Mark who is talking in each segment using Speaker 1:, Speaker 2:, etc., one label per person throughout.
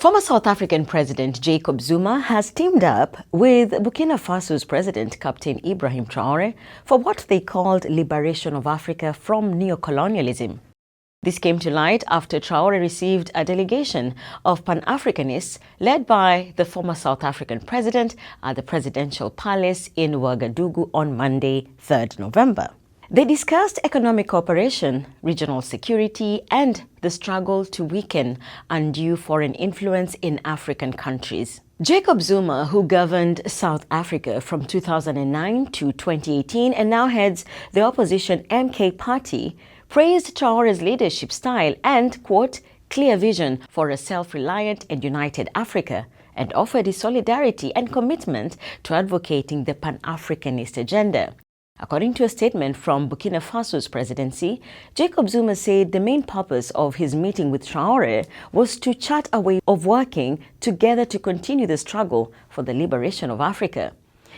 Speaker 1: Former South African President Jacob Zuma has teamed up with Burkina Faso's President Captain Ibrahim Traoré for what they called Liberation of Africa from neocolonialism. This came to light after Traoré received a delegation of Pan-Africanists led by the former South African president at the presidential palace in Ouagadougou on Monday, 3rd November. They discussed economic cooperation, regional security, and the struggle to weaken undue foreign influence in African countries. Jacob Zuma, who governed South Africa from 2009 to 2018 and now heads the opposition MK party, praised Traoré's leadership style and, quote, clear vision for a self-reliant and united Africa, and offered his solidarity and commitment to advocating the Pan-Africanist agenda. According to a statement from Burkina Faso's presidency, Jacob Zuma said the main purpose of his meeting with Traoré was to chart a way of working together to continue the struggle for the liberation of Africa.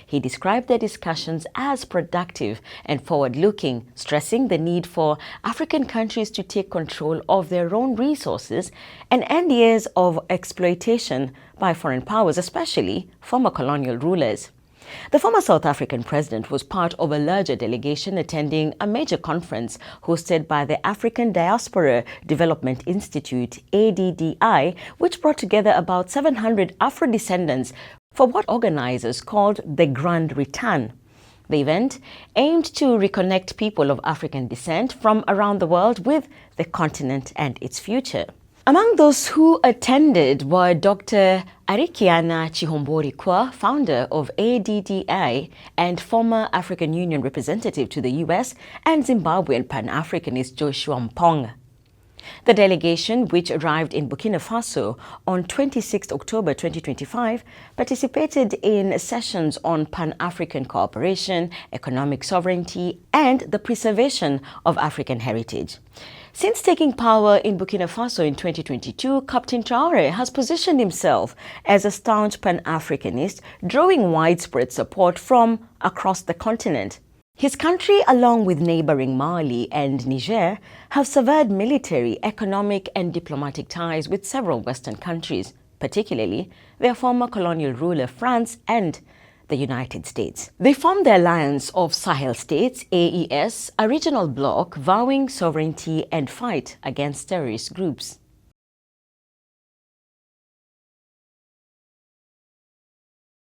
Speaker 1: He described the discussions as productive and forward-looking, stressing the need for African countries to take control of their own resources and end years of exploitation by foreign powers, especially former colonial rulers. The former South African president was part of a larger delegation attending a major conference hosted by the African Diaspora Development Institute, ADDI, which brought together about 700 Afro-descendants for what organizers called the Grand Return. The event aimed to reconnect people of African descent from around the world with the continent and its future. Among those who attended were Dr. Arikiana Chihombori-Kwa, founder of ADDI and former African Union representative to the US, and Zimbabwean Pan-Africanist Joshua Mpong. The delegation, which arrived in Burkina Faso on 26 October 2025, participated in sessions on Pan-African cooperation, economic sovereignty, and the preservation of African heritage. Since taking power in Burkina Faso in 2022, Captain Traoré has positioned himself as a staunch Pan-Africanist, drawing widespread support from across the continent. His country, along with neighboring Mali and Niger, have severed military, economic, and diplomatic ties with several Western countries, particularly their former colonial ruler France and the United States. They formed the Alliance of Sahel States, AES, a regional bloc vowing sovereignty and fight against terrorist groups.